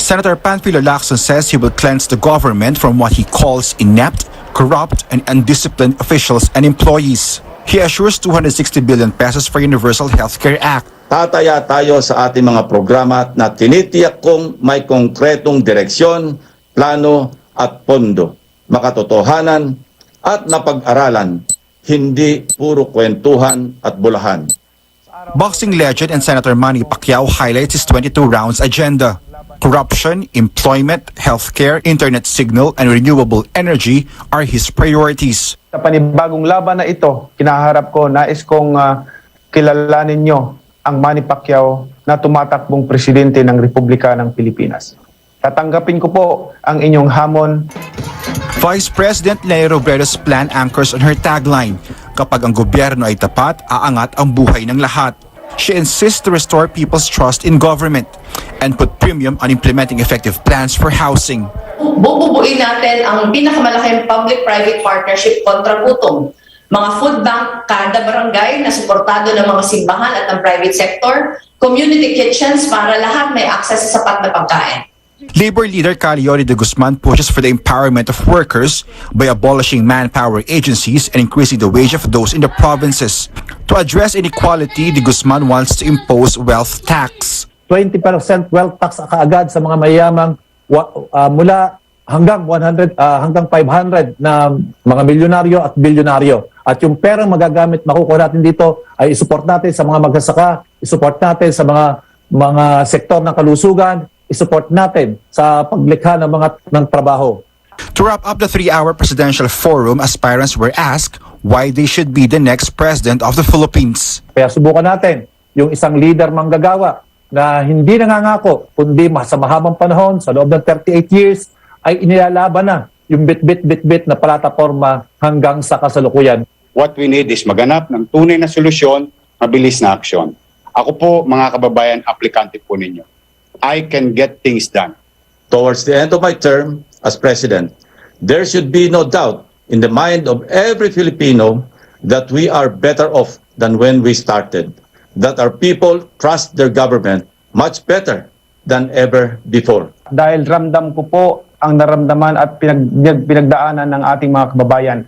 Senator Panfilo Lacson says he will cleanse the government from what he calls inept, corrupt, and undisciplined officials and employees. He assures 260 billion pesos for Universal Healthcare Act. Tataya tayo sa ating mga programa na tinitiyak kong may konkretong direksyon, plano at pondo, makatotohanan at napag-aralan, hindi puro kwentuhan at bulahan. Boxing legend and Senator Manny Pacquiao highlights his 22 rounds agenda. Corruption, employment, healthcare, internet signal, and renewable energy are his priorities. Sa panibagong laban na ito, kinaharap ko, nais kong kilalanin nyo ang Manny Pacquiao na tumatakbong presidente ng Republika ng Pilipinas. Tatanggapin ko po ang inyong hamon. Vice President Leni Robredo's plan anchors on her tagline, kapag ang gobyerno ay tapat, aangat ang buhay ng lahat. She insists to restore people's trust in government and put premium on implementing effective plans for housing. Bububuin natin ang pinakamalaking public-private partnership kontra gutom. Mga food bank kada barangay na suportado ng mga simbahan at ng private sector, community kitchens para lahat may access sa sapat na pagkain. Labor leader Caliori de Guzman pushes for the empowerment of workers by abolishing manpower agencies and increasing the wage of those in the provinces. To address inequality, de Guzman wants to impose wealth tax. 20% wealth tax kaagad sa mga mayamang mula hanggang 100 hanggang 500 na mga milyonaryo at bilyonaryo. At yung perang magagamit makukuha natin dito ay isupport natin sa mga magsasaka, isupport natin sa mga sektor ng kalusugan, isupport natin sa paglikha ng trabaho. To wrap up the 3-hour presidential forum, aspirants were asked why they should be the next president of the Philippines. Kaya subukan natin yung isang leader manggagawa na hindi nangangako, kundi sa mahabang panahon, sa loob ng 38 years, ay inilalaban na yung bit-bit na plataforma hanggang sa kasalukuyan. What we need is maganap ng tunay na solusyon, mabilis na aksyon. Ako po, mga kababayan, aplikante po ninyo. I can get things done. Towards the end of my term as president, there should be no doubt in the mind of every Filipino that we are better off than when we started, that our people trust their government much better than ever before. Dahil ramdam ko po ang naramdaman at pinagdaanan ng ating mga kababayan.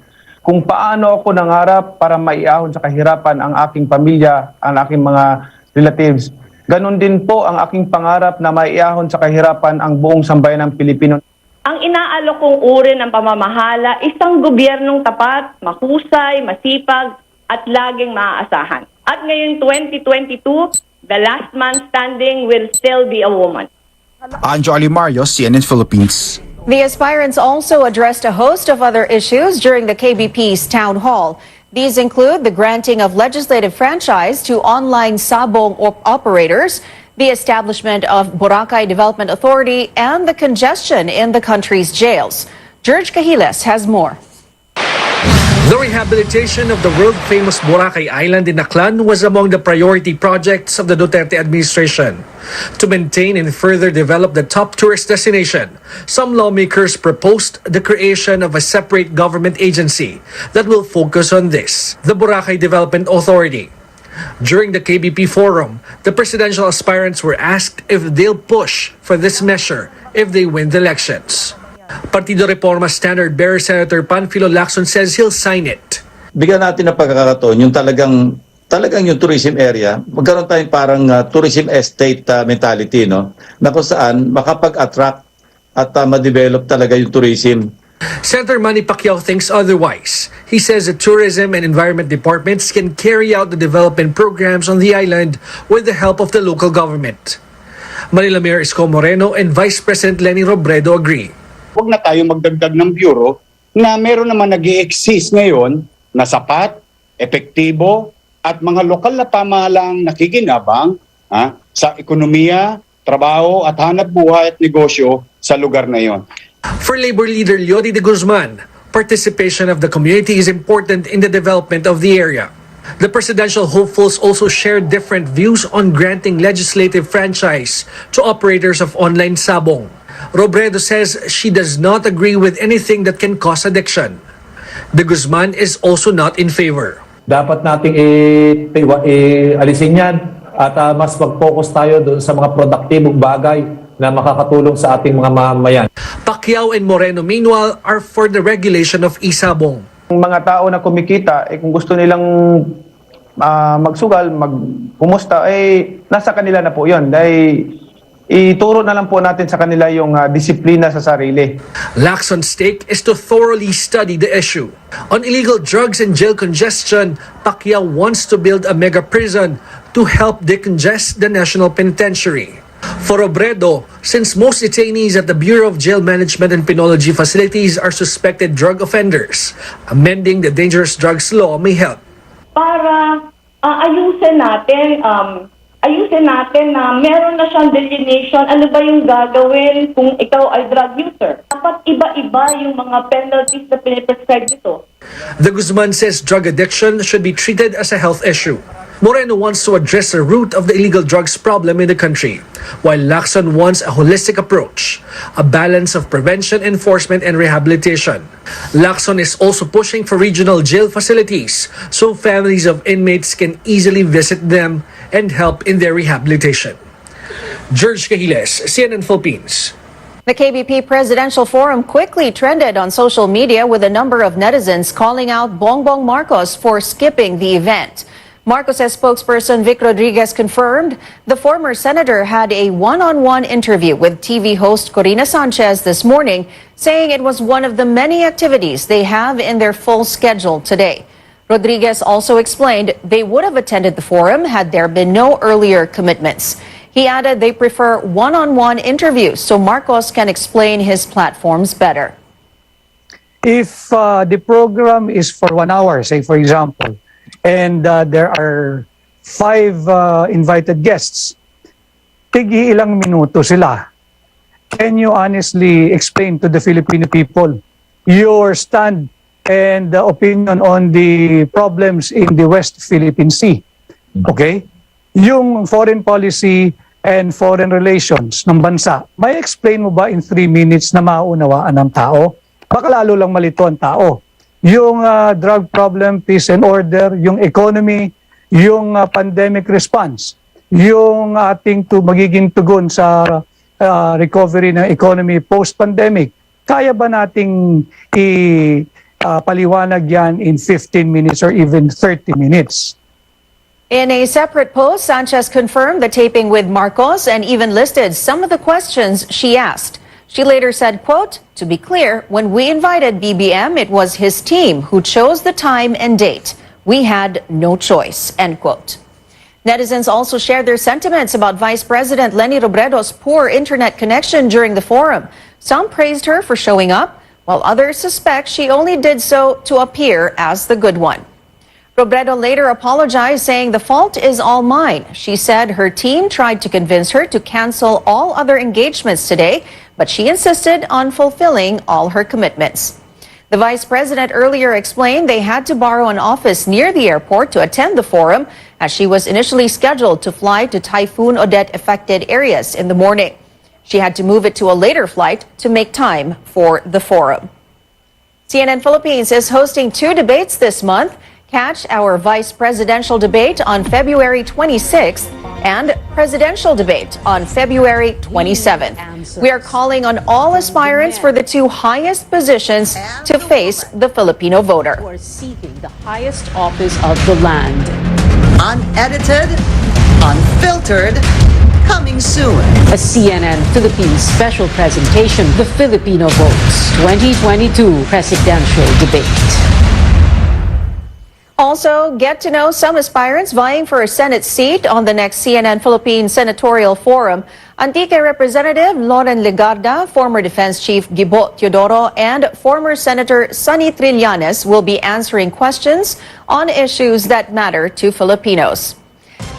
Kung paano ako nangarap para maiahon sa kahirapan ang aking pamilya, ang aking mga relatives. Ganon din po ang aking pangarap na maiahon sa kahirapan ang buong sambayan ng Pilipino. Ang inaalok kong uri ng pamamahala, isang gobyernong tapat, mahusay, masipag, at laging maaasahan. At ngayong 2022, the last man standing will still be a woman. Anjo Alimario, CNN Philippines. The aspirants also addressed a host of other issues during the KBP's town hall. These include the granting of legislative franchise to online sabong operators, the establishment of Boracay Development Authority, and the congestion in the country's jails. George Cahiles has more. The rehabilitation of the world-famous Boracay Island in Aklan was among the priority projects of the Duterte administration. To maintain and further develop the top tourist destination, some lawmakers proposed the creation of a separate government agency that will focus on this, the Boracay Development Authority. During the KBP forum, the presidential aspirants were asked if they'll push for this measure if they win the elections. Partido Reforma Standard Bearer Senator Panfilo Lacson says he'll sign it. Bigyan natin ng pagkakataon yung talagang yung tourism area, magkaroon tayong parang tourism estate mentality, no? Na kung saan makapag-attract at ma-develop talaga yung tourism. Senator Manny Pacquiao thinks otherwise. He says the tourism and environment departments can carry out the development programs on the island with the help of the local government. Manila Mayor Isko Moreno and Vice President Leni Robredo agree. Huwag na tayo magdagdag ng bureau na meron naman nag-i-exist ngayon na sapat, epektibo, at mga lokal na pamahalang nakikinabang sa ekonomiya, trabaho at hanap buhay at negosyo sa lugar na yon. For Labor Leader Leody de Guzman, participation of the community is important in the development of the area. The presidential hopefuls also shared different views on granting legislative franchise to operators of online sabong. Robredo says she does not agree with anything that can cause addiction. De Guzman is also not in favor. Dapat nating alisin yan at mas mag-focus tayo doon sa mga produktibong bagay na makakatulong sa ating mga mamamayan. Pacquiao and Moreno meanwhile are for the regulation of isabong. Ang mga tao na kumikita, kung gusto nilang magsugal, magpumusta, nasa kanila na po yun. Dahil ituro na lang po natin sa kanila yung disiplina sa sarili. Lacson stake is to thoroughly study the issue. On illegal drugs and jail congestion, Pacquiao wants to build a mega prison to help decongest the National Penitentiary. For Robredo, since most detainees at the Bureau of Jail Management and Penology facilities are suspected drug offenders, amending the dangerous drugs law may help. Para ayusin natin na meron na siyang delineation, ano ba yung gagawin kung ikaw ay drug user. Dapat iba-iba yung mga penalties na piniprescribe dito. The Guzman says drug addiction should be treated as a health issue. Moreno wants to address the root of the illegal drugs problem in the country, while Lacson wants a holistic approach, a balance of prevention, enforcement, and rehabilitation. Lacson is also pushing for regional jail facilities so families of inmates can easily visit them and help in their rehabilitation. George Cahiles, CNN Philippines. The KBP Presidential Forum quickly trended on social media with a number of netizens calling out Bongbong Marcos for skipping the event. Marcos' spokesperson Vic Rodriguez confirmed the former senator had a one-on-one interview with TV host Corina Sanchez this morning, saying it was one of the many activities they have in their full schedule today. Rodriguez also explained they would have attended the forum had there been no earlier commitments. He added they prefer one-on-one interviews so Marcos can explain his platforms better. If the program is for 1 hour, say for example, and there are 5 invited guests, tigi ilang minuto sila. Can you honestly explain to the Filipino people your stand and the opinion on the problems in the West Philippine Sea? Okay? Yung foreign policy and foreign relations ng bansa, may explain mo ba in 3 minutes na maunawaan ng tao? Baka lalo lang malito ang tao. Yung drug problem, peace and order, yung economy, yung pandemic response, yung ating magiging tugon sa recovery ng economy post-pandemic, kaya ba nating paliwanag yan in 15 minutes or even 30 minutes? In a separate post, Sanchez confirmed the taping with Marcos and even listed some of the questions she asked. She later said, quote, "To be clear, when we invited BBM, it was his team who chose the time and date. We had no choice," end quote. Netizens also shared their sentiments about Vice President Leni Robredo's poor internet connection during the forum. Some praised her for showing up, while others suspect she only did so to appear as the good one. Robredo later apologized, saying the fault is all mine. She said her team tried to convince her to cancel all other engagements today, but she insisted on fulfilling all her commitments. The vice president earlier explained they had to borrow an office near the airport to attend the forum, as she was initially scheduled to fly to Typhoon Odette affected areas in the morning. She had to move it to a later flight to make time for the forum. CNN Philippines is hosting 2 debates this month. Catch our vice presidential debate on February 26th and presidential debate on February 27th. We are calling on all aspirants for the 2 highest positions to face the Filipino voter. Who are seeking the highest office of the land. Unedited, unfiltered, coming soon. A CNN Philippines special presentation, The Filipino Votes 2022 Presidential Debate. Also, get to know some aspirants vying for a Senate seat on the next CNN Philippines Senatorial Forum. Antique Representative Loren Legarda, former Defense Chief Gibo Teodoro, and former Senator Sonny Trillanes will be answering questions on issues that matter to Filipinos.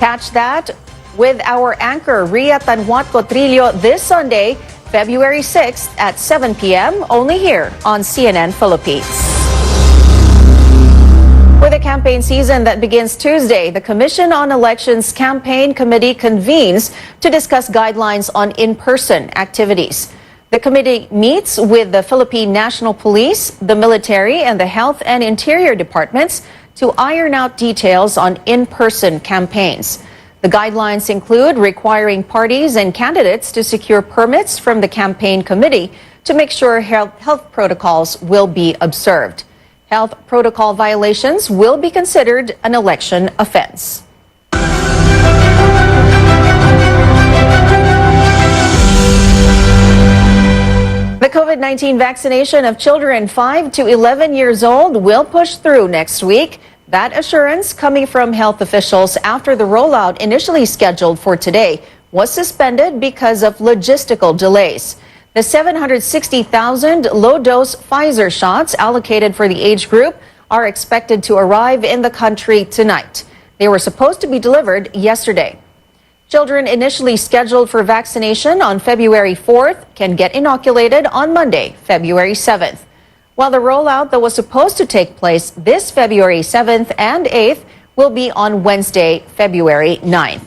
Catch that with our anchor Ria Tanhuat Cotrillo this Sunday, February 6th at 7 p.m. only here on CNN Philippines. For the campaign season that begins Tuesday, the Commission on Elections Campaign Committee convenes to discuss guidelines on in-person activities. The committee meets with the Philippine National Police, the military, and the Health and Interior Departments to iron out details on in-person campaigns. The guidelines include requiring parties and candidates to secure permits from the campaign committee to make sure health protocols will be observed. Health protocol violations will be considered an election offense. The COVID-19 vaccination of children 5 to 11 years old will push through next week. That assurance coming from health officials after the rollout initially scheduled for today was suspended because of logistical delays. The 760,000 low-dose Pfizer shots allocated for the age group are expected to arrive in the country tonight. They were supposed to be delivered yesterday. Children initially scheduled for vaccination on February 4th can get inoculated on Monday, February 7th. While the rollout that was supposed to take place this February 7th and 8th will be on Wednesday, February 9th.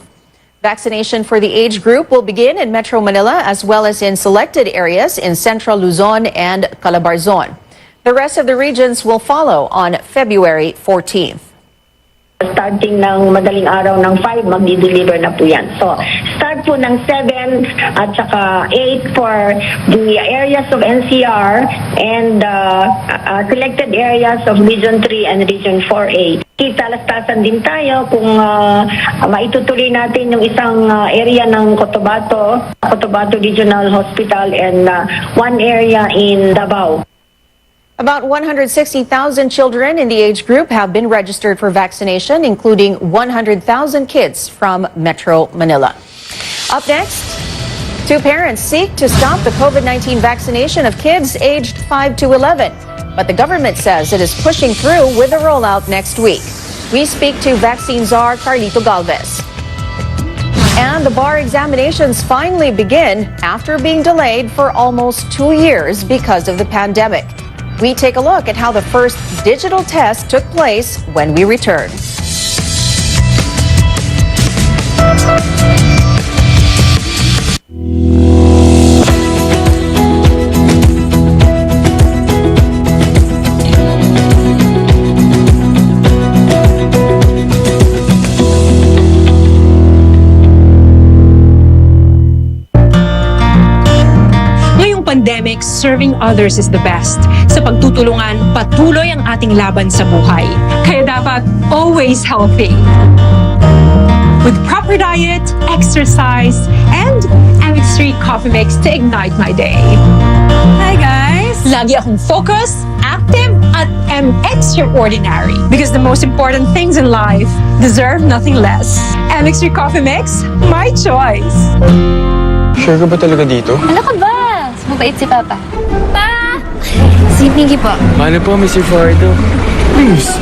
Vaccination for the age group will begin in Metro Manila as well as in selected areas in Central Luzon and Calabarzon. The rest of the regions will follow on February 14th. Starting ng madaling araw ng 5, magdi-deliver na po yan. So, start po ng 7 at saka 8 for the areas of NCR and selected areas of Region 3 and Region 4A. Kitalastasan din tayo kung maitutuloy natin yung isang area ng Cotabato Regional Hospital and one area in Davao. About 160,000 children in the age group have been registered for vaccination, including 100,000 kids from Metro Manila. Up next, 2 parents seek to stop the COVID-19 vaccination of kids aged 5 to 11. But the government says it is pushing through with the rollout next week. We speak to vaccine czar Carlito Galvez. And the bar examinations finally begin after being delayed for almost 2 years because of the pandemic. We take a look at how the first digital test took place when we return. Pandemic, serving others is the best. Sa pagtutulungan, patuloy ang ating laban sa buhay. Kaya dapat always healthy. With proper diet, exercise, and MX3 coffee mix to ignite my day. Hi guys! Lagi akong focused, active, at MX Extraordinary. Because the most important things in life deserve nothing less. MX3 coffee mix, my choice. Sure ka ba talaga dito? Ano ka ba? Mabait si Papa. Pa! Si Pinky po. Paano po, Mr. Fardo? Please,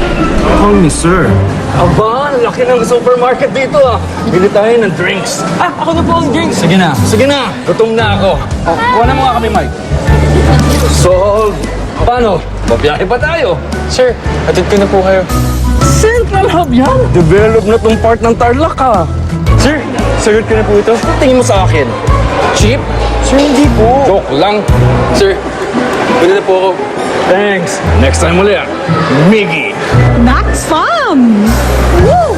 call me sir. Aba, ang laki ng supermarket dito ah. Bili tayo ng drinks. Ako na po ang drinks. Sige na. Gutom na ako. Kuha na mo nga kami, Mike. So, paano? Mabiyahe pa tayo. Sir, atid ko na po kayo. Central Hub yan. Develop na tong part ng Tarlac ah. Sir, sagot ko na po ito. Tingin mo sa akin. Cheap? Sir, hindi po. Joke lang. Sir, pwede na po ako. Thanks. Next time ulit. Miggy. Max Fun! Woo!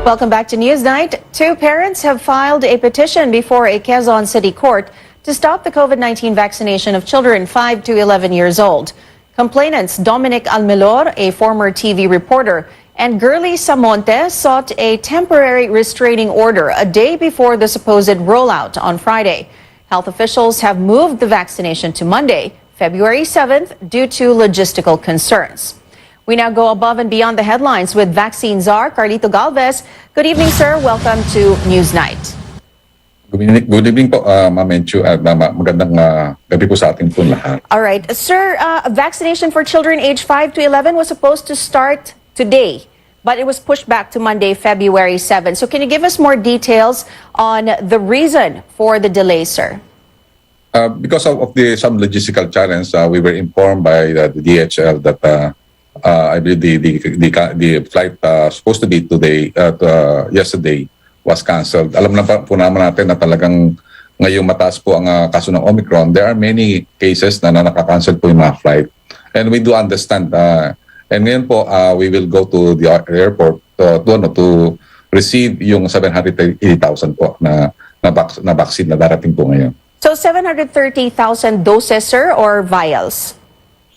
Welcome back to Newsnight. 2 parents have filed a petition before a Quezon City court to stop the COVID-19 vaccination of children 5 to 11 years old. Complainants Dominic Almelor, a former TV reporter, and Girly Samonte sought a temporary restraining order a day before the supposed rollout on Friday. Health officials have moved the vaccination to Monday, February 7th, due to logistical concerns. We now go above and beyond the headlines with vaccine czar Carlito Galvez. Good evening, sir. Welcome to Newsnight. Good evening po, Ma'am Enchu, at magandang gabi po sa ating po lahat. All right. Sir, vaccination for children aged 5 to 11 was supposed to start today, but it was pushed back to Monday, February 7. So can you give us more details on the reason for the delay, sir? Because of some logistical challenge, we were informed by the DHL that I believe the flight supposed to be today, yesterday, was canceled. Alam na po naman natin na talagang ngayong mataas po ang kaso ng Omicron. There are many cases na nakaka-cancel po yung mga flight. And we do understand. And ngayon po, we will go to the airport to receive yung 780,000 po na vaccine na darating po ngayon. So 730,000 doses, sir, or vials?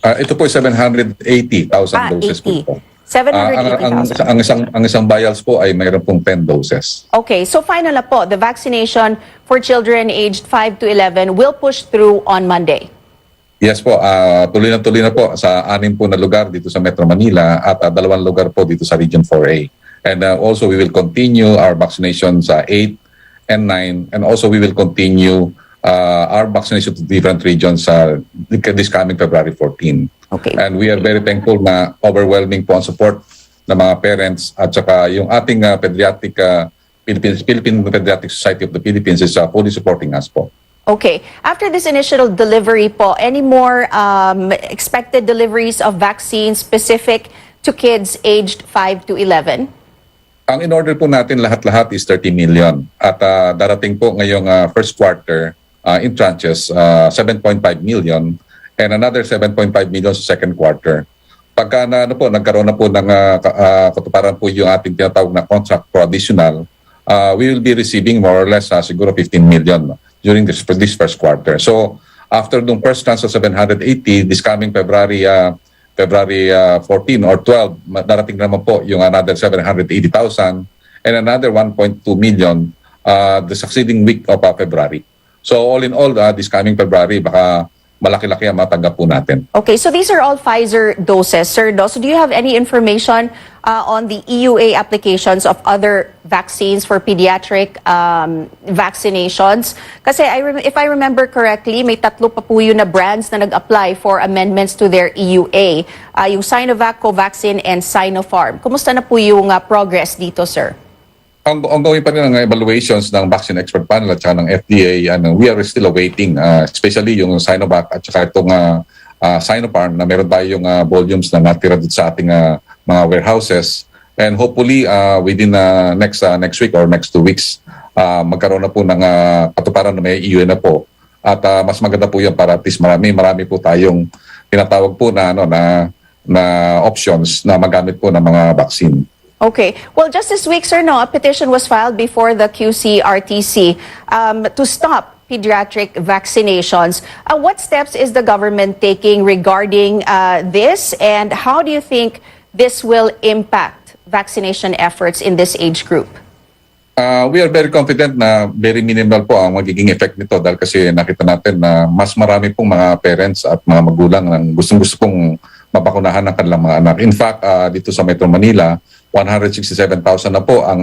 Ito po 780,000 doses 80. po. 780,000. Ang isang vials po ay mayroon pong 10 doses. Okay, so final na po, the vaccination for children aged 5 to 11 will push through on Monday. Yes po, tuloy na po sa 6 po na lugar dito sa Metro Manila at 2 lugar po dito sa Region 4A. And also we will continue our vaccination sa 8 and 9, and also we will continue our vaccination to different regions this coming February 14. Okay. And we are very thankful na overwhelming po ang support ng mga parents at saka yung ating Philippine Pediatric Society of the Philippines is fully supporting us po. Okay. After this initial delivery po, any more expected deliveries of vaccines specific to kids aged 5 to 11? Ang in-order po natin lahat-lahat is 30 million. At darating po ngayong first quarter in tranches, 7.5 million and another 7.5 million sa second quarter. Pagka nagkaroon na po ng katuparan po yung ating tinatawag na contract for additional, we will be receiving more or less siguro 15 million during this first quarter. So after the first tranche of 780, this coming February 14 or 12, darating naman po yung another 780,000 and another 1.2 million the succeeding week of February. So all in all, this coming February, baka malaki-laki ang matanggap po natin. Okay, so these are all Pfizer doses, Sir Dos. So do you have any information on the EUA applications of other vaccines for pediatric vaccinations? Kasi if I remember correctly, may 3 pa po yun na brands na nag-apply for amendments to their EUA. Yung Sinovac, Covaxin, and Sinopharm. Kumusta na po yung progress dito, sir? Ongoing pa rin ang evaluations ng Vaccine Expert Panel at saka ng FDA. We are still awaiting, especially yung Sinovac at saka itong Sinopharm na meron tayong volumes na natira dito sa ating mga warehouses. And hopefully, within next week or next 2 weeks, magkaroon na po ng katuparan na may EUA na po. At mas maganda po yan para at least marami po tayong tinatawag po na options na magamit po ng mga vaccine. Okay. Well, just this week, sir, a petition was filed before the QCRTC to stop pediatric vaccinations. What steps is the government taking regarding this, and how do you think this will impact vaccination efforts in this age group? We are very confident na very minimal po ang magiging effect nito dahil kasi nakita natin na mas marami pong mga parents at mga magulang na gustong-gusto pong mabakunahan ng kanilang mga anak. In fact, dito sa Metro Manila, 167,000 na po ang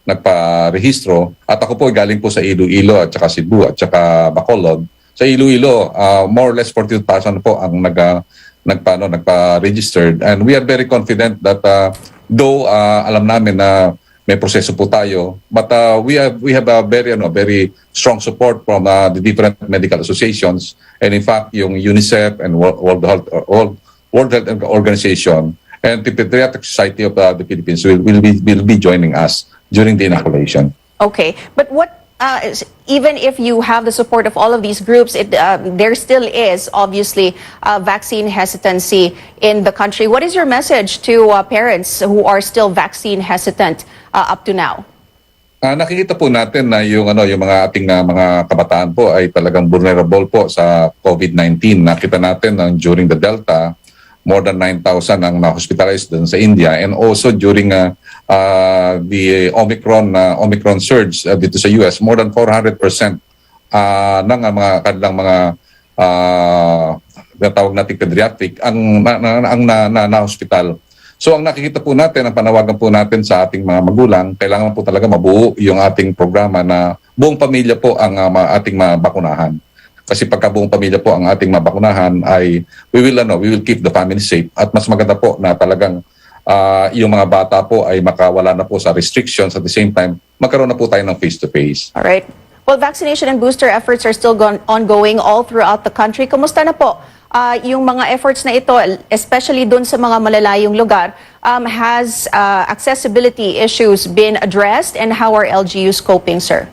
nagpa-rehistro. At ako po galing po sa Iloilo at saka Cebu at saka Bacolod. Sa Iloilo, more or less 42,000 po ang nagpa-registered. And we are very confident that though alam namin na may proseso po tayo, but we have a very strong support from the different medical associations. And in fact, yung UNICEF and World Health Organization and the Pediatric Society of the Philippines will be joining us during the inoculation. Okay, but even if you have the support of all of these groups, there still is obviously vaccine hesitancy in the country. What is your message to parents who are still vaccine hesitant up to now? Nakikita po natin na yung mga ating mga kabataan po ay talagang vulnerable po sa COVID-19. Nakita natin during the Delta, more than 9,000 ang na-hospitalized dun sa India, and also during the Omicron surge dito sa US, more than 400% ng mga kanilang mga tawag nating pediatric ang na-hospital. So ang nakikita po natin, ang panawagan po natin sa ating mga magulang, kailangan po talaga mabuo yung ating programa na buong pamilya po ang ating mabakunahan. Kasi pagka buong pamilya po ang ating mabakunahan ay we will keep the family safe, at mas maganda po na talagang yung mga bata po ay makawala na po sa restrictions, at the same time magkaroon na po tayo ng face-to-face. All right. Well, vaccination and booster efforts are still ongoing all throughout the country. Kumusta na po yung mga efforts na ito, especially dun sa mga malalayong lugar? Has accessibility issues been addressed, and how are LGUs coping, sir?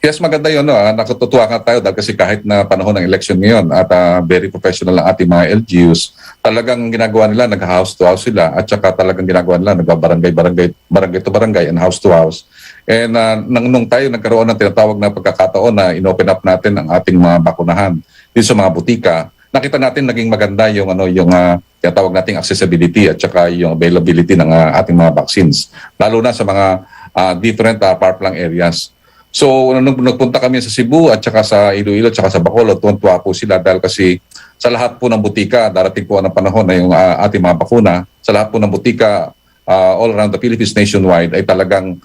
Yes, maganda yun. No? Natutuwa ka tayo dahil kasi kahit na panahon ng election ngayon at very professional ang ating mga LGUs, talagang ginagawa nila, nag-house to house sila at saka talagang ginagawa nila, barangay to barangay and house to house. And nung tayo nagkaroon ng tinatawag na pagkakataon na inopen up natin ang ating mga bakunahan dito sa mga butika, nakita natin naging maganda yung tinatawag nating accessibility at saka yung availability ng ating mga vaccines, lalo na sa mga different far-flung areas. So, nung nagpunta kami sa Cebu at saka sa Iloilo at saka sa Bacolod, tuwan-tuwa po sila dahil kasi sa lahat po ng butika, darating po ang panahon na yung ating mga bakuna, sa lahat po ng butika all around the Philippines nationwide ay talagang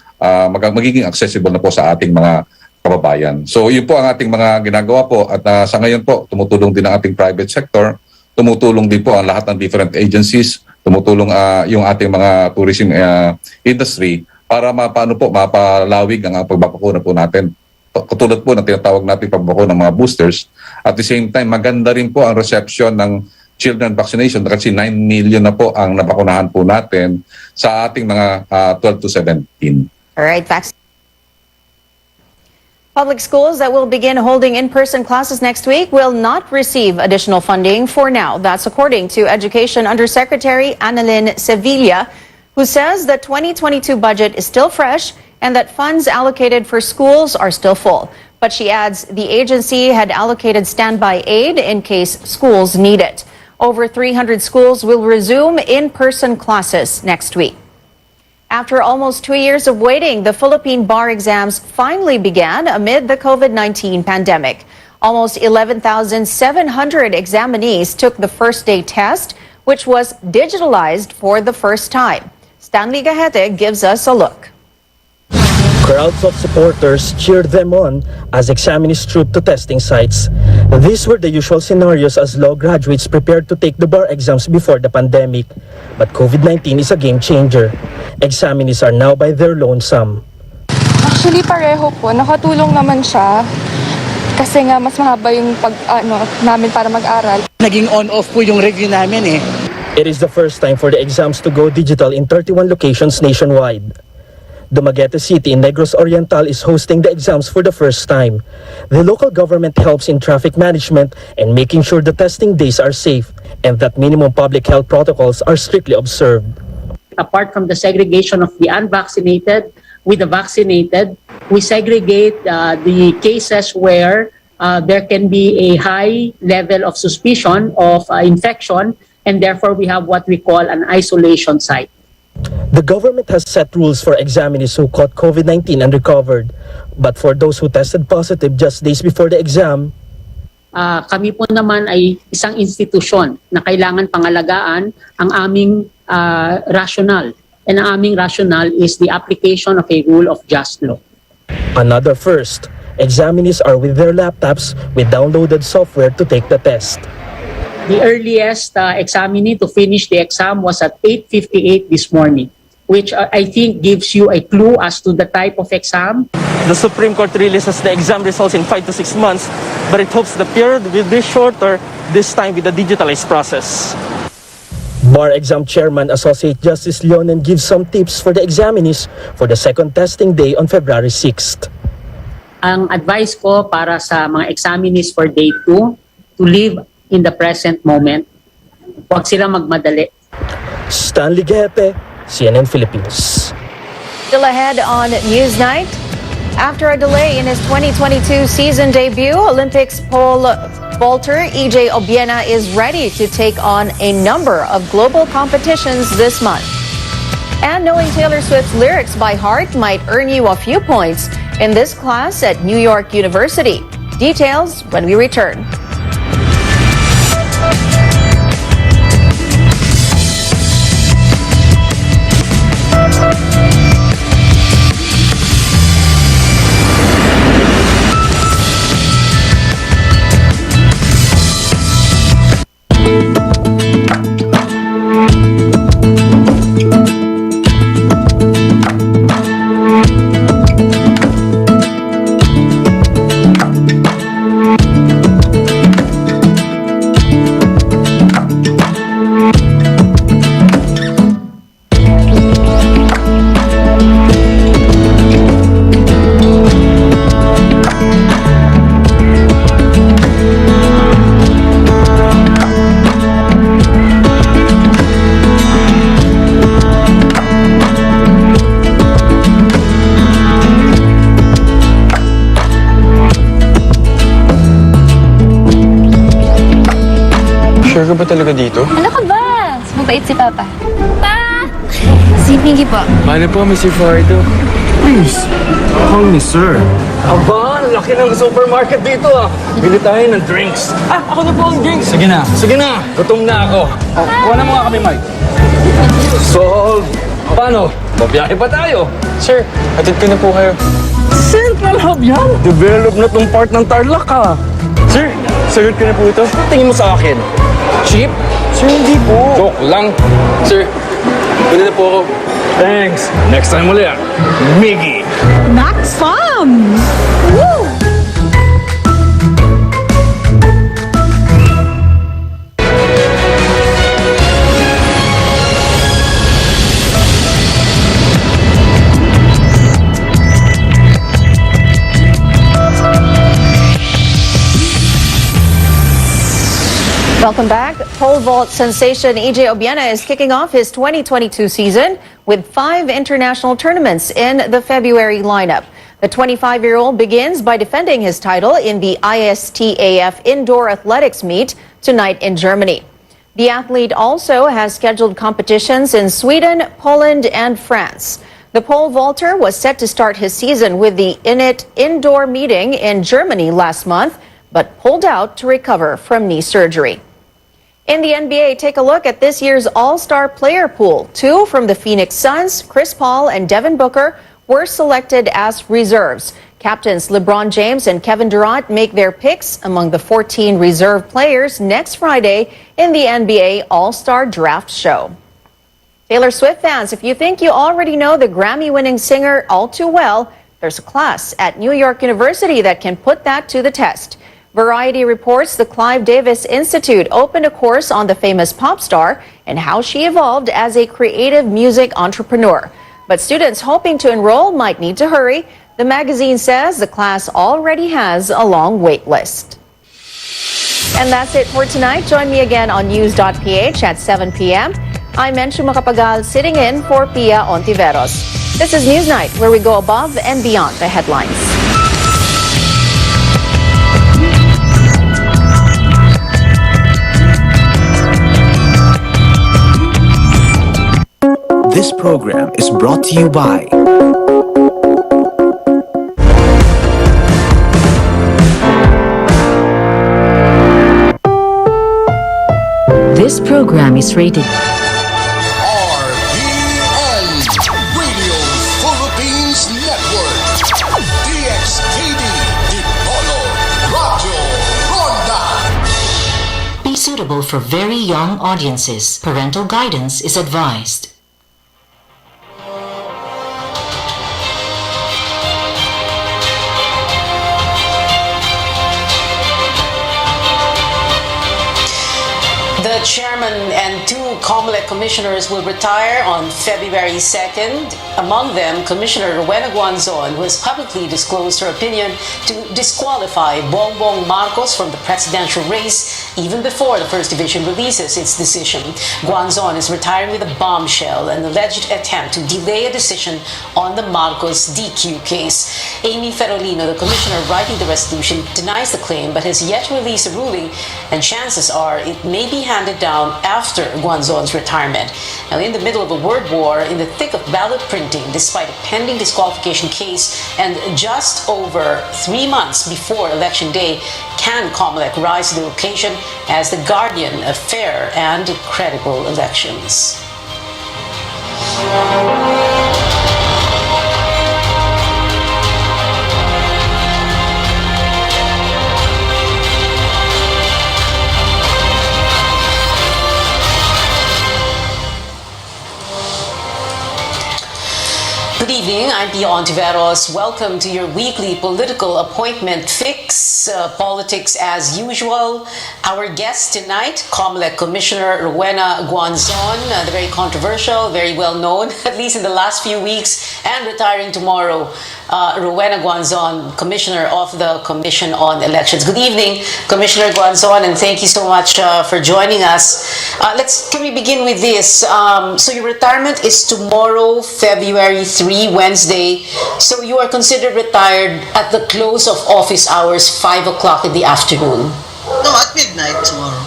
magiging accessible na po sa ating mga kababayan. So, yun po ang ating mga ginagawa po at sa ngayon po, tumutulong din ang ating private sector, tumutulong din po ang lahat ng different agencies, tumutulong yung ating mga tourism industry para mapalawig ang pagbabakuna po natin. Katulad po ng tinatawag natin pagbabakuna ng mga boosters. At the same time, maganda rin po ang reception ng children vaccination kasi 9 million na po ang nabakunahan po natin sa ating mga 12 to 17. All right, vaccine. Public schools that will begin holding in-person classes next week will not receive additional funding for now. That's according to Education Undersecretary Annalyn Sevilla, who says the 2022 budget is still fresh and that funds allocated for schools are still full. But she adds the agency had allocated standby aid in case schools need it. Over 300 schools will resume in-person classes next week. After almost 2 years of waiting, the Philippine bar exams finally began amid the COVID-19 pandemic. Almost 11,700 examinees took the first day test, which was digitalized for the first time. Stanley Gahete gives us a look. Crowds of supporters cheered them on as examinees trooped to testing sites. These were the usual scenarios as law graduates prepared to take the bar exams before the pandemic. But COVID-19 is a game changer. Examinees are now by their lonesome. Actually, pareho po. Nakatulong naman siya. Kasi nga, mas mahaba yung namin para mag-aral. Naging on-off po yung review namin eh. It is the first time for the exams to go digital in 31 locations nationwide. Dumaguete City in Negros Oriental is hosting the exams for the first time. The local government helps in traffic management and making sure the testing days are safe and that minimum public health protocols are strictly observed. Apart from the segregation of the unvaccinated with the vaccinated, we segregate the cases where there can be a high level of suspicion of infection, and therefore we have what we call an isolation site. The government has set rules for examinees who caught COVID-19 and recovered. But for those who tested positive just days before the exam, kami po naman ay isang institusyon na kailangan pangalagaan ang aming rationale. And ang aming rationale is the application of a rule of just law. Another first, examinees are with their laptops with downloaded software to take the test. The earliest examinee to finish the exam was at 8:58 this morning, which I think gives you a clue as to the type of exam. The Supreme Court releases the exam results in 5 to 6 months, but it hopes the period will be shorter, this time with the digitalized process. Bar exam chairman Associate Justice Leonen gives some tips for the examinees for the second testing day on February 6th. Ang advice ko para sa mga examinees for day 2 to live in the present moment. Huwag sila magmadali. Stanley Gahete, CNN Philippines. Still ahead on Newsnight. After a delay in his 2022 season debut, Olympics pole vaulter EJ Obiena is ready to take on a number of global competitions this month. And knowing Taylor Swift's lyrics by heart might earn you a few points in this class at New York University. Details when we return. Sure ka ba talaga dito? Ano ka ba? Mabait si Papa. Pa! Si Pinky po. Paano po, Mr. Fardo? Please, call me sir. Aba, laki ng supermarket dito ah. Bili tayo ng drinks. Ah, ako na po ang drinks. Sige na. Sige na. Gutom na ako. Oh, kuha na mga kami, Mike. So, paano? Babiyahe pa tayo. Sir, hatid ko na po kayo. Central Hub yan. Develop na tong part ng Tarlac ah. Sir, sagot ko na po ito. Tingin mo sa akin. Cheap? Sir, hindi po. Joke lang. Sir, pwede na po ako. Thanks. Next time ulit. Miggy. Max fun! Woo! Welcome back. Pole vault sensation EJ Obiena is kicking off his 2022 season with 5 international tournaments in the February lineup. The 25-year-old begins by defending his title in the ISTAF Indoor Athletics Meet tonight in Germany. The athlete also has scheduled competitions in Sweden, Poland, and France. The pole vaulter was set to start his season with the INIT indoor meeting in Germany last month, but pulled out to recover from knee surgery. In the NBA, take a look at this year's All-Star player pool. 2 from the Phoenix Suns, Chris Paul and Devin Booker, were selected as reserves. Captains LeBron James and Kevin Durant make their picks among the 14 reserve players next Friday in the NBA All-Star Draft Show. Taylor Swift fans, if you think you already know the Grammy-winning singer all too well, there's a class at New York University that can put that to the test. Variety reports the Clive Davis Institute opened a course on the famous pop star and how she evolved as a creative music entrepreneur. But students hoping to enroll might need to hurry. The magazine says the class already has a long wait list. And that's it for tonight. Join me again on news.ph at 7 p.m. I'm Menchu Macapagal sitting in for Pia Ontiveros. This is Newsnight, where we go above and beyond the headlines. This program is brought to you by This program is rated RPN Radio Philippines Network DXTV Dipolo Radio Ronda. Be suitable for very young audiences. Parental guidance is advised. The chairman and 2 COMELEC commissioners will retire on February 2nd. Among them, Commissioner Rowena Guanzon, who has publicly disclosed her opinion to disqualify Bongbong Marcos from the presidential race even before the First Division releases its decision. Guanzon is retiring with a bombshell, an alleged attempt to delay a decision on the Marcos DQ case. Amy Ferolino, the commissioner writing the resolution, denies the claim but has yet to release a ruling, and chances are it may be handed down after Guanzon's retirement. Now, in the middle of a word war, in the thick of ballot printing, despite a pending disqualification case, and just over 3 months before Election Day, can COMELEC rise to the occasion as the guardian of fair and credible elections? Good evening, I'm Pia Ontiveros. Welcome to your weekly political appointment fix, politics as usual. Our guest tonight, COMELEC Commissioner Rowena Guanzon, the very controversial, very well known, at least in the last few weeks, and retiring tomorrow, Rowena Guanzon, Commissioner of the Commission on Elections. Good evening, Commissioner Guanzon, and thank you so much for joining us. Can we begin with this? So your retirement is tomorrow, February 3, Wednesday. So you are considered retired at the close of office hours, 5 o'clock in the afternoon. No, at midnight tomorrow.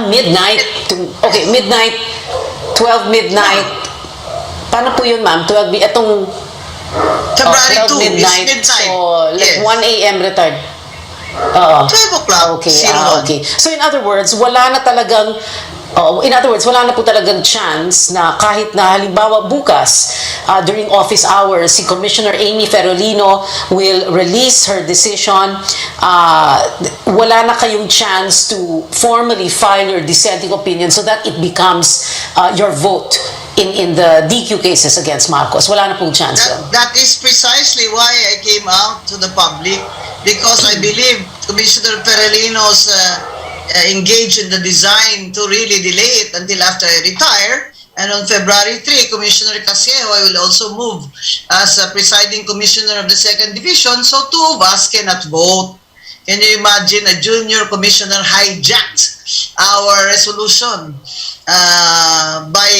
Midnight. Midnight. 12 midnight. Paano po yun, ma'am? 12 itong February 2 is midnight. midnight. So, like Yes. 1 a.m. retard. 12 o'clock. Okay, Zero. okay. So in other words, wala na po talagang chance na kahit na halimbawa bukas during office hours, si Commissioner Amy Ferolino will release her decision. Wala na kayong chance to formally file your dissenting opinion so that it becomes your vote in the DQ cases against Marcos. Wala na pong chance. That is precisely why I came out to the public, because I believe Commissioner Ferolino's engaged in the design to really delay it until after I retire. And on February 3, Commissioner Casquejo, I will also move as a presiding commissioner of the 2nd Division, so two of us cannot vote. Can you imagine a junior commissioner hijacked our resolution by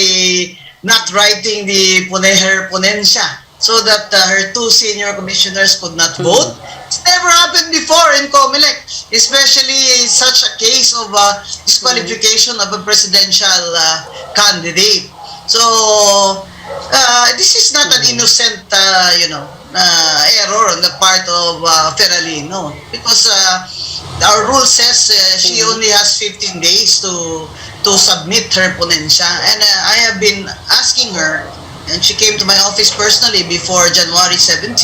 not writing her ponensya so that her two senior commissioners could not vote? It's never happened before in COMELEC, especially in such a case of disqualification of a presidential candidate. So, this is not an innocent, error on the part of Ferolino, because our rule says she only has 15 days to submit her ponensya, and I have been asking her, and she came to my office personally before January 17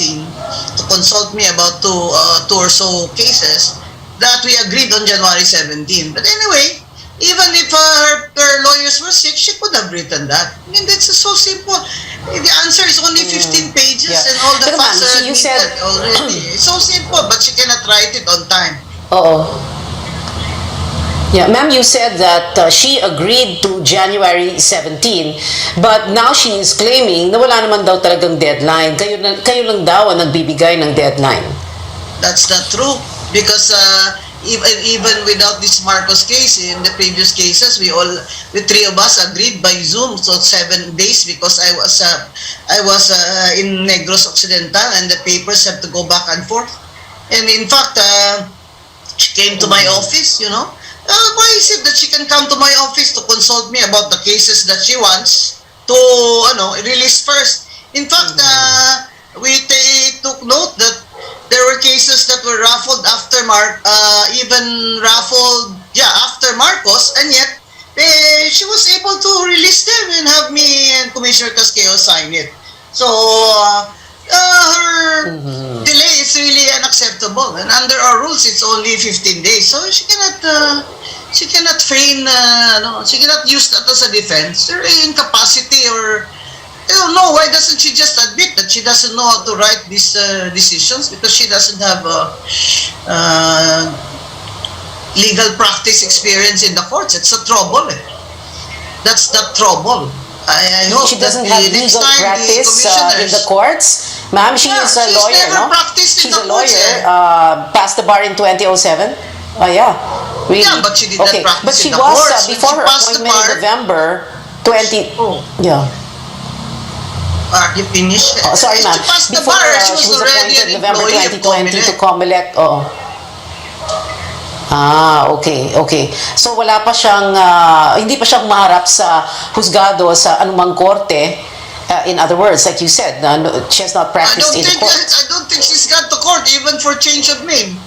to consult me about two or so cases that we agreed on January 17. But anyway, even if her lawyers were sick, she could have written that. I mean, that's so simple. The answer is only 15 pages and all the facts are admitted already. It's so simple, but she cannot write it on time. Yeah, ma'am, you said that she agreed to January 17, but now she is claiming na wala naman daw talagang deadline. Kayo lang daw ang nagbibigay ng deadline. That's not true, because even without this Marcos case, in the previous cases, the three of us agreed by Zoom, so 7 days, because I was in Negros Occidental and the papers have to go back and forth. And in fact, she came to my office, why is it that she can come to my office to consult me about the cases that she wants to release first? In fact, we took note that there were cases that were raffled after after Marcos, and yet she was able to release them and have me and Commissioner Casquejo sign it. So her delay is really unacceptable, and under our rules it's only 15 days, so she cannot feign, she cannot use that as a defense. Her incapacity, or I don't know, why doesn't she just admit that she doesn't know how to write these decisions, because she doesn't have legal practice experience in the courts. It's a trouble. That's the trouble. I hope she doesn't that have next legal time practice in the courts. Ma'am, she is a lawyer, no? She's a lawyer. Passed the bar in 2007. Oh yeah, really? Yeah, but she did not practice but she in the was courts. before her appointment in November 20. Yeah. You finished? Sorry, ma'am. She passed the Before bar. She she was was already appointed an November employee of 2020 to COMELEC. Okay. So wala pa siyang, hindi pa siyang maharap sa husgado sa anumang korte. In other words, like you said, she has not practiced in the court. I don't think she's got to court even for change of name.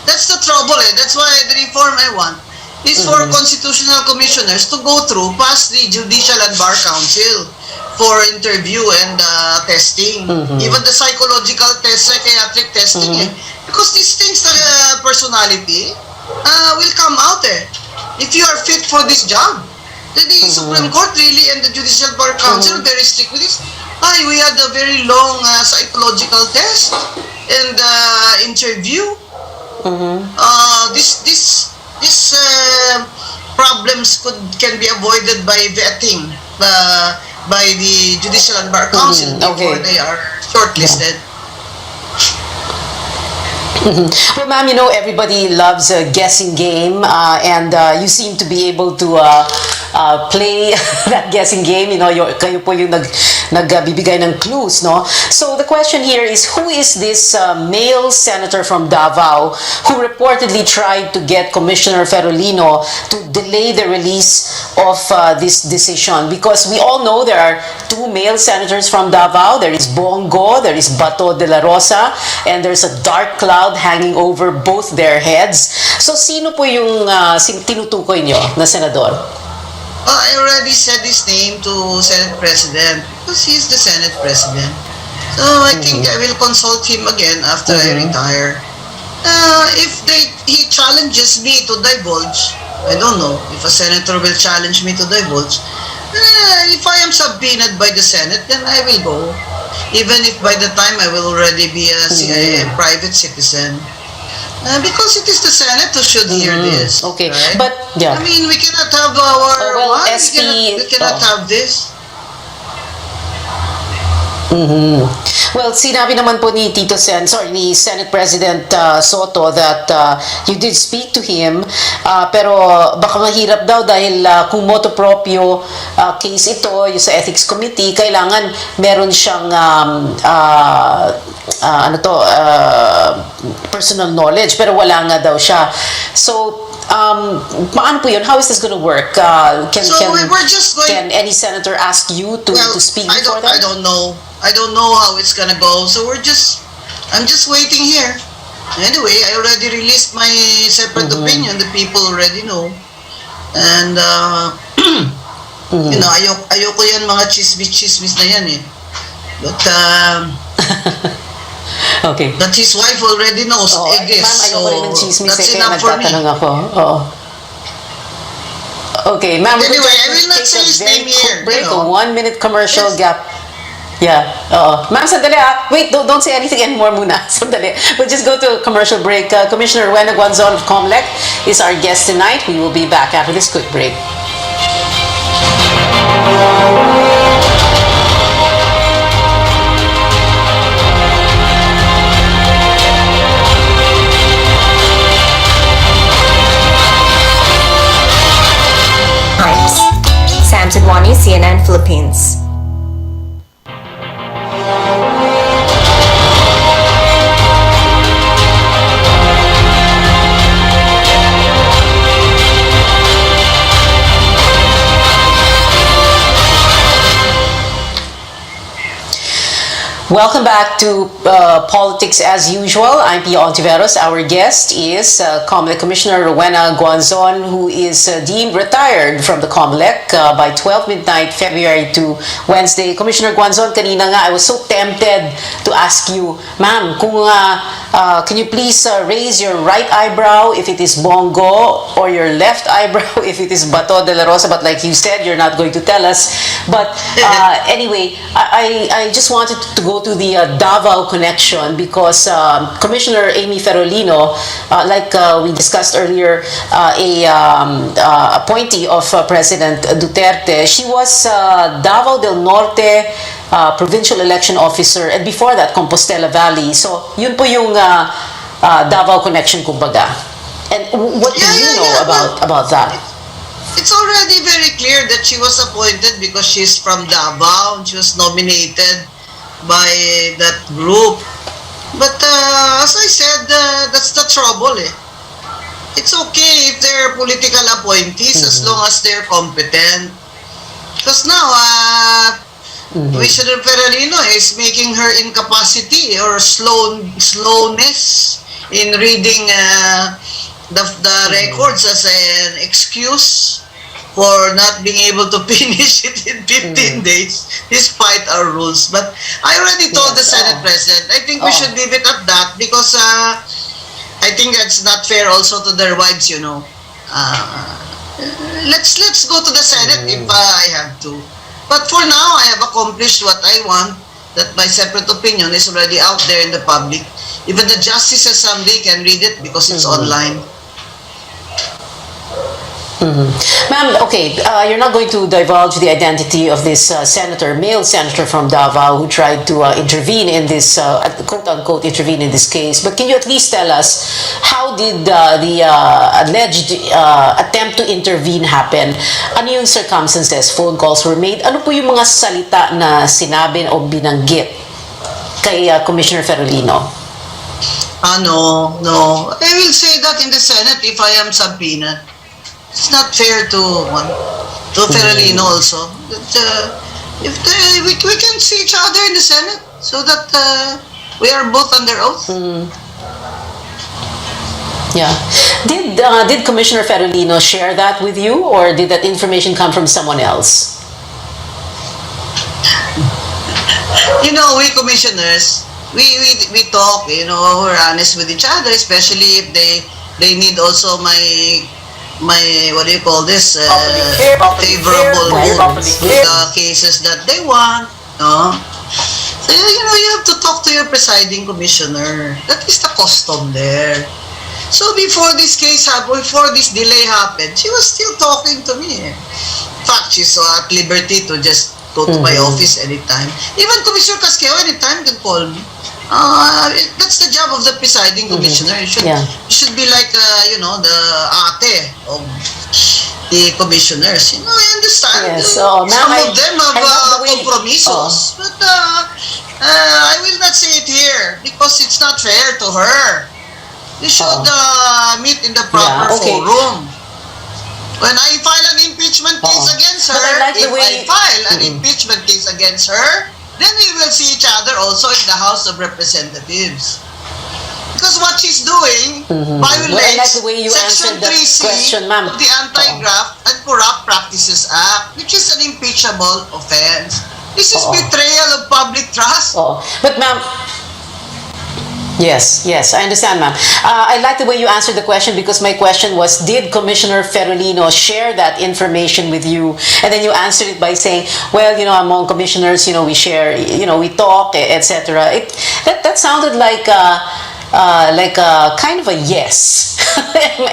That's the trouble. That's why the reform I want is for constitutional commissioners to go through past the Judicial and Bar Council for interview and testing, even the psychological test, psychiatric testing, because these things, personality will come out. If you are fit for this job, the Supreme Court really and the Judicial Bar Council very strict with this. We had a very long psychological test and interview. These problems can be avoided by vetting by the Judicial and Bar Council before they are shortlisted. Well, ma'am, you know, everybody loves a guessing game, and you seem to be able to play that guessing game. You know, kayo po yung nagbibigay ng clues, no? So the question here is, who is this male senator from Davao who reportedly tried to get Commissioner Ferolino to delay the release of this decision? Because we all know there are two male senators from Davao. There is Bongo, there is Bato de la Rosa, and there's a dark cloud hanging over both their heads. So sino po yung tinutukoy nyo na senador? I already said his name to Senate President because he's the Senate President. So I think I will consult him again after I retire. If he challenges me to divulge, I don't know if a senator will challenge me to divulge. If I am subpoenaed by the Senate, then I will go. Even if by the time I will already be a private citizen. Because it is the Senate who should hear this. Okay, right? but yeah. I mean, we cannot have our we cannot have this. Well, sinabi naman po ni ni Senate President Soto that you did speak to him, pero baka mahirap daw dahil kung motu proprio case ito, yung sa Ethics Committee, kailangan meron siyang personal knowledge, pero wala nga daw siya. So, paano po yun? How is this going to work? Can any senator ask you to speak before that? I don't know how it's gonna go. So I'm just waiting here. Anyway, I already released my separate opinion. The people already know. And you know, ayoko yan mga chismis na yan eh. But okay. But his wife already knows. I guess. Ma'am, ayoko rin ng chismis that's kaya enough for me. nagtatanong ako. Okay, ma'am. Anyway, I will not say his name here. Break, a 1-minute commercial gap. Yeah, ma'am, sandali wait, don't say anything anymore muna. Sandali. We'll just go to a commercial break. Commissioner Rowena Guanzon of COMELEC is our guest tonight. We will be back after this quick break. Times. Sam Sidwani, CNN Philippines. Welcome back to Politics as Usual. I'm Pia Ontiveros. Our guest is COMELEC Commissioner Rowena Guanzon, who is deemed retired from the COMELEC by 12 midnight, February to Wednesday. Commissioner Guanzon, kanina nga, I was so tempted to ask you, ma'am, can you please raise your right eyebrow if it is Bongo, or your left eyebrow if it is Bato de la Rosa, but like you said, you're not going to tell us. But anyway, I just wanted to go to the Davao connection because Commissioner Amy Ferolino, like we discussed earlier, appointee of President Duterte, she was Davao del Norte provincial election officer, and before that, Compostela Valley. So, yun po yung Davao connection, kumbaga. And what do you know about that? It's already very clear that she was appointed because she's from Davao and she was nominated by that group. But as I said, that's the trouble eh. It's okay if they're political appointees as long as they're competent. Because now, Commissioner Ferolino is making her incapacity or slowness in reading the records as an excuse for not being able to finish it in 15 days despite our rules. But I already told the Senate President, I think we should leave it at that because I think that's not fair also to their wives, you know. Let's go to the Senate if I have to. But for now, I have accomplished what I want, that my separate opinion is already out there in the public. Even the justices someday can read it because it's online. Ma'am, okay, you're not going to divulge the identity of this male senator from Davao who tried to intervene in this, quote-unquote, intervene in this case. But can you at least tell us, how did the alleged attempt to intervene happen? Ano yung circumstances? Phone calls were made? Ano po yung mga salita na sinabi o binanggit kay Commissioner Ferolino? No. I will say that in the Senate if I am subpoenaed. It's not fair to Ferolino also. But, we can see each other in the Senate so that we are both under oath. Yeah. Did Commissioner Ferolino share that with you, or did that information come from someone else? You know, we commissioners, we talk. You know, we're honest with each other, especially if they need also my what do you call this, favorable votes with the cases that they want, no? So, you know, you have to talk to your presiding commissioner. That is the custom there. So before this case happened, before this delay happened, she was still talking to me. In fact, she's at liberty to just go to my office anytime. Even Commissioner Casqueo anytime can call me. That's the job of the presiding commissioner. You should be like, you know, the ate of the commissioners. You know, I understand. Yes, some of them have compromisos. But I will not say it here because it's not fair to her. You should meet in the proper forum. When I file an impeachment case against her, I file an impeachment case against her, then we will see each other also in the House of Representatives. Because what she's doing violates Section 3C of the Anti-Graft and Corrupt Practices Act, which is an impeachable offense. This is betrayal of public trust. But ma'am, yes, I understand, ma'am. I like the way you answered the question, because my question was, did Commissioner Ferolino share that information with you? And then you answered it by saying, well, you know, among commissioners, you know, we share, you know, we talk, etc. That sounded like a kind of a yes.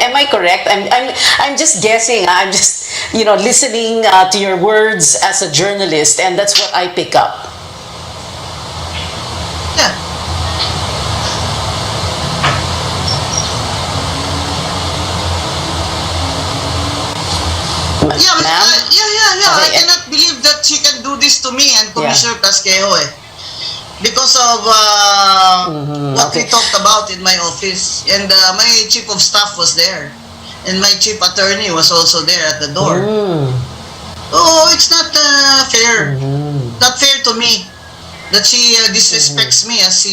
Am I correct? I'm just guessing. I'm just, you know, listening to your words as a journalist, and that's what I pick up. I cannot believe that she can do this to me and Commissioner Casqueo because of what we talked about in my office, and my chief of staff was there, and my chief attorney was also there at the door. Oh, it's not fair. Not fair to me that she disrespects me as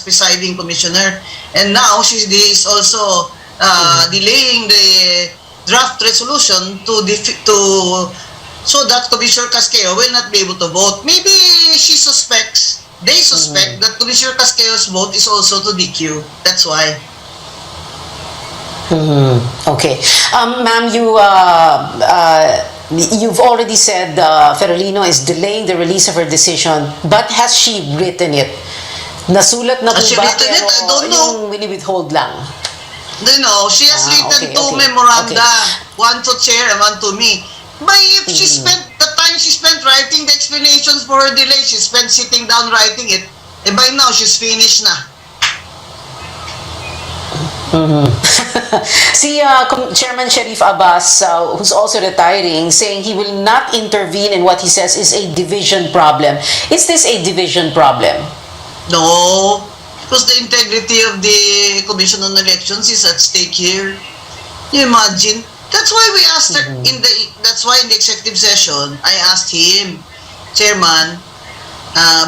presiding commissioner, and now she is also delaying the draft resolution so that Commissioner Casqueo will not be able to vote. Maybe they suspect that Commissioner Casqueo's vote is also to DQ. That's why. Okay. Ma'am, you've already said Ferolino is delaying the release of her decision, but has she written it? Nasulat na po ba? Has she written it? I don't know. Yung withhold lang? No, she has written two memoranda, one to chair and one to me. But if she spent the time she spent writing the explanations for her delay, she spent sitting down writing it, by now she's finished na. See, Chairman Sharif Abbas, who's also retiring, saying he will not intervene in what he says is a division problem. Is this a division problem? No. Because the integrity of the Commission on Elections is at stake here. You imagine? That's why we asked her that's why in the executive session, I asked him, Chairman,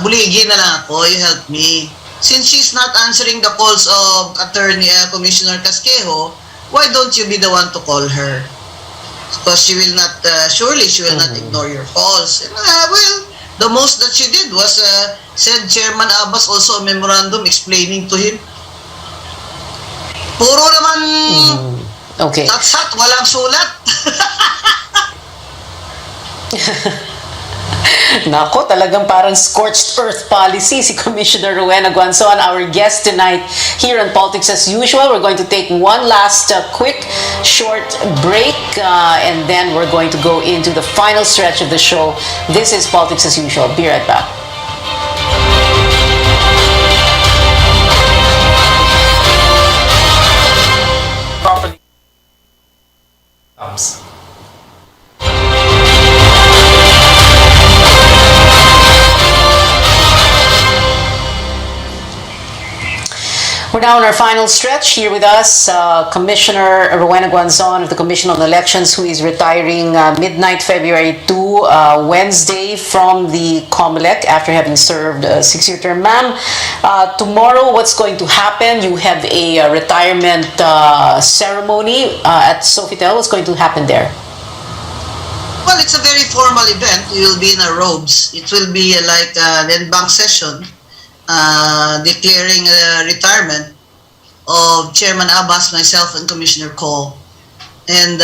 buligi na lang ako, you help me. Since she's not answering the calls of Commissioner Casqueo, why don't you be the one to call her? Because she will not, surely she will not ignore your calls. And, well, the most that she did was send Chairman Abbas also a memorandum explaining to him. Puro naman sat-sat, walang sulat. Nako, talagang parang scorched earth policy si Commissioner Rowena Guanzon, our guest tonight here on Politics as Usual. We're going to take one last quick short break and then we're going to go into the final stretch of the show. This is Politics as Usual. Be right back. We're now in our final stretch. Here with us, Commissioner Rowena Guanzon of the Commission on Elections, who is retiring midnight February 2, Wednesday from the COMELEC after having served a 6-year term. Ma'am, tomorrow what's going to happen? You have a retirement ceremony at Sofitel. What's going to happen there? Well, it's a very formal event. You will be in our robes. It will be like an en banc session. Declaring retirement of Chairman Abbas, myself, and Commissioner Cole. And,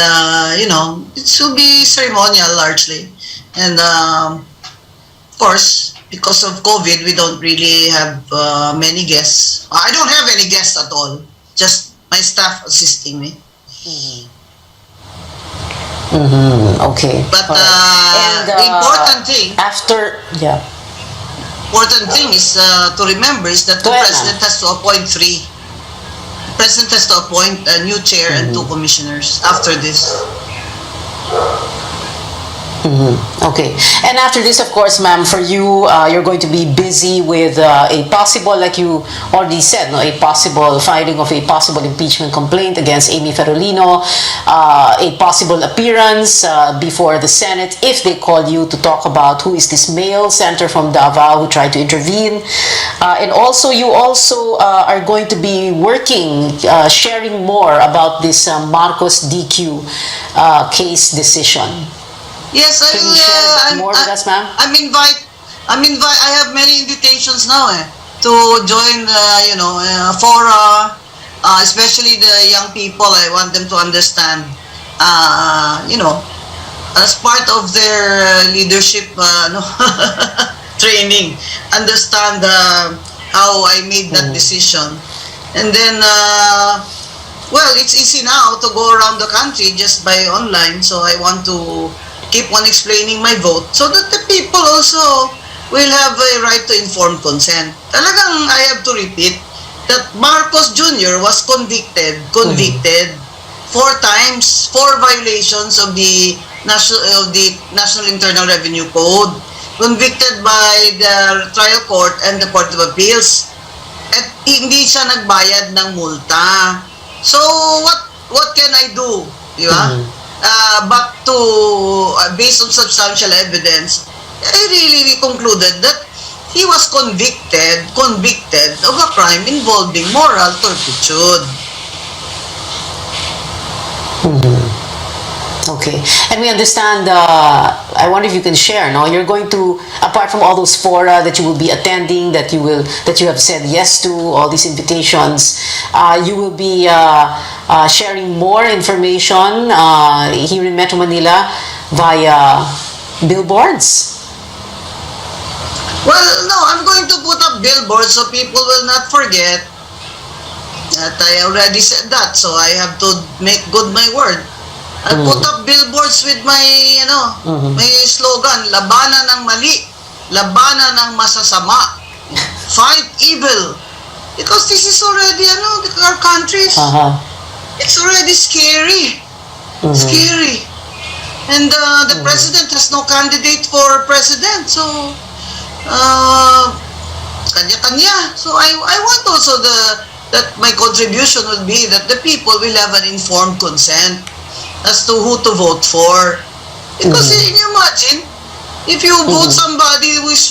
you know, it will be ceremonial largely. And, of course, because of COVID, we don't really have many guests. I don't have any guests at all, just my staff assisting me. Okay. But the important thing... important thing is to remember is that the President has to appoint 3. The President has to appoint a new chair and 2 commissioners after this. Okay. And after this, of course, ma'am, for you, you're going to be busy with a possible, like you already said, no, a possible filing of a possible impeachment complaint against Amy Ferolino, a possible appearance before the Senate if they call you to talk about who is this male senator from Davao who tried to intervene. And also, you also are going to be working, sharing more about this Marcos DQ case decision. Yes, I have many invitations now to join fora, especially the young people. I want them to understand, as part of their leadership training, understand how I made that decision. And then, well, it's easy now to go around the country just by online, so I want to keep on explaining my vote so that the people also will have a right to informed consent. Talagang I have to repeat that Marcos Jr. was convicted 4 times, 4 violations of the National Internal Revenue Code, convicted by the trial court and the Court of Appeals. At hindi siya nagbayad ng multa. So what can I do? Di ba? But based on substantial evidence, I really concluded that he was convicted of a crime involving moral turpitude. Okay, and we understand, I wonder if you can share, no? You're going to, apart from all those fora that you will be attending, that you have said yes to, all these invitations, you will be sharing more information here in Metro Manila via billboards? Well, no, I'm going to put up billboards so people will not forget that I already said that, so I have to make good my word. I put up billboards with my, my slogan, labanan ng mali, labanan ng masasama, fight evil. Because this is already, our countries, it's already scary. Scary. And the president has no candidate for president, so, kanya-kanya. So I want also that my contribution would be that the people will have an informed consent as to who to vote for. Because can you imagine, if you vote somebody who is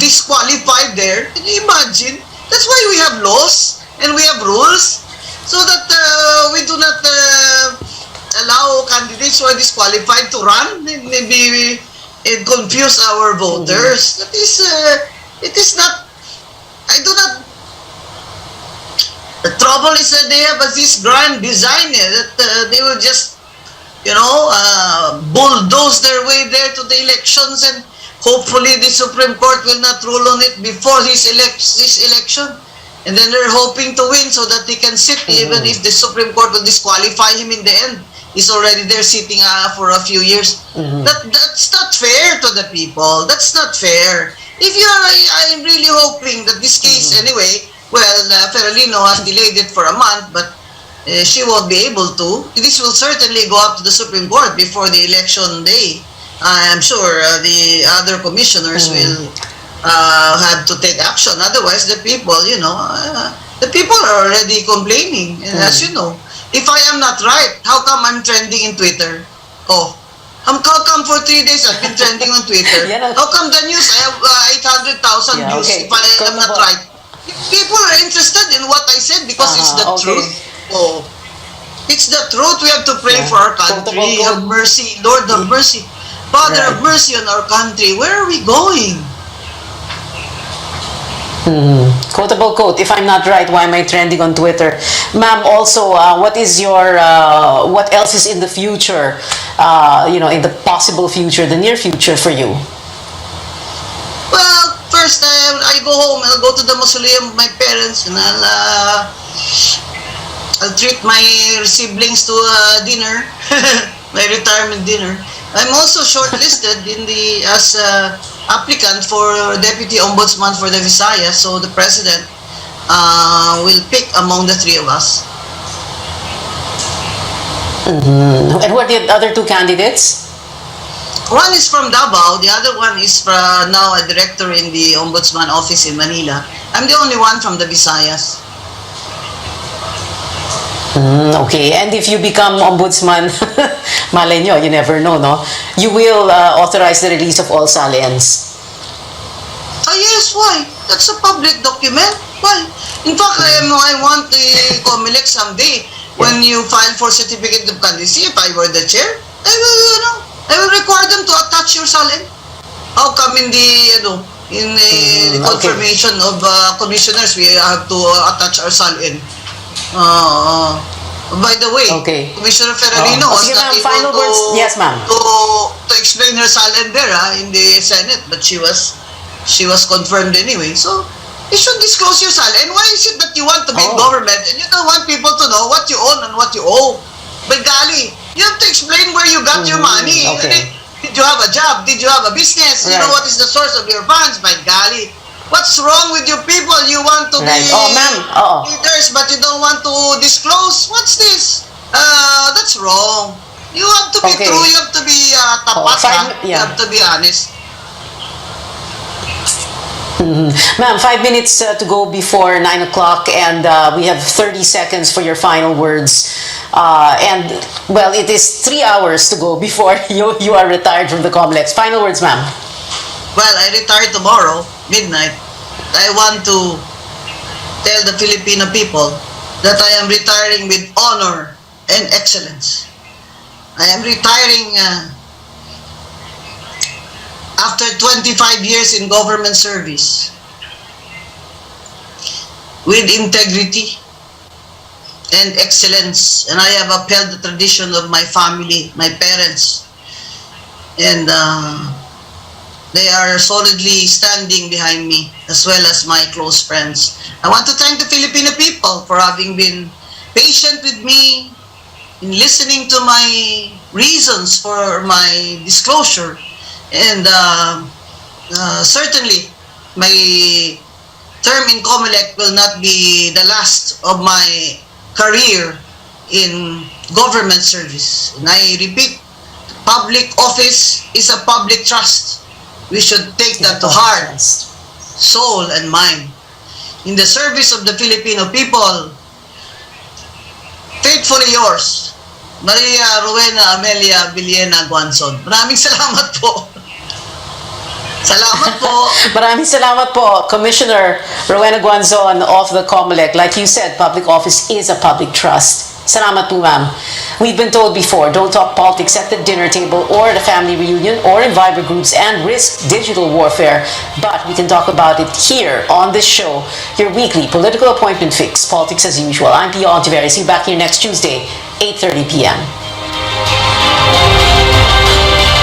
disqualified there, can you imagine? That's why we have laws and we have rules, so that we do not allow candidates who are disqualified to run. Maybe it confuse our voters. That is, it is not, I do not. The trouble is that they have this grand design that they will just, bulldoze their way there to the elections and Hopefully, the Supreme Court will not rule on it before this election. And then they're hoping to win so that he can sit, even if the Supreme Court will disqualify him in the end. He's already there sitting for a few years. That's not fair to the people. That's not fair. If you are, I'm really hoping that this case, anyway, well, Feralino has delayed it for a month, but she won't be able to. This will certainly go up to the Supreme Court before the election day. I am sure the other commissioners will have to take action. Otherwise, the people, the people are already complaining. And as you know, if I am not right, how come I'm trending in Twitter? Oh, how come for 3 days I've been trending on Twitter? How come the news, I have 800,000 views if I am not right? People are interested in what I said because it's the truth. Oh, it's the truth. We have to pray for our country. Have mercy. Lord, have mercy. Father, have mercy on our country. Where are we going? Quotable quote, if I'm not right, why am I trending on Twitter? Ma'am, also, what is your, what else is in the future, in the possible future, the near future for you? Well, first, I go home. I'll go to the mausoleum of my parents and I'll treat my siblings to dinner, my retirement dinner. I'm also shortlisted as applicant for Deputy Ombudsman for the Visayas, so the President will pick among the three of us. And who are the other two candidates? One is from Davao, the other one is now a director in the Ombudsman office in Manila. I'm the only one from the Visayas. Okay, and if you become ombudsman, malay nyo, you never know, no? You will authorize the release of all salients. Yes, why? That's a public document. Why? In fact, I want the COMELEC someday, when you file for certificate of candidacy, if I were the chair, I will require them to attach your salient. How come in the confirmation of commissioners, we have to attach our salient? By the way, Commissioner Feralino was not able to explain her salient there in the Senate, but she was confirmed anyway. So you should disclose your salary. And why is it that you want to be in government and you don't want people to know what you own and what you owe? But golly, you have to explain where you got your money. Did you have a job? Did you have a business? You know what is the source of your funds? By golly, what's wrong with you people? You want to be leaders, but you don't want to disclose? What's this? That's wrong. You have to be true. You have to be tapat. You have to be honest. Ma'am, 5 minutes to go before 9 o'clock, and we have 30 seconds for your final words. And, well, it is 3 hours to go before you are retired from the COMELEC. Final words, ma'am. Well, I retire tomorrow, midnight. I want to tell the Filipino people that I am retiring with honor and excellence. I am retiring after 25 years in government service with integrity and excellence, and I have upheld the tradition of my family, my parents, and they are solidly standing behind me, as well as my close friends. I want to thank the Filipino people for having been patient with me in listening to my reasons for my disclosure. And certainly, my term in COMELEC will not be the last of my career in government service. And I repeat, public office is a public trust. We should take that to heart, soul, and mind. In the service of the Filipino people, faithfully yours, Maria Rowena Amelia Villena Guanzon. Maraming salamat po. Salamat po. Maraming salamat po, Commissioner Rowena Guanzon of the COMELEC. Like you said, public office is a public trust. Salamat po, ma'am. We've been told before, don't talk politics at the dinner table or the family reunion or in Viber groups and risk digital warfare. But we can talk about it here on this show, your weekly political appointment fix, politics as usual. I'm Pia Ontiveros. See you back here next Tuesday, 8:30 p.m.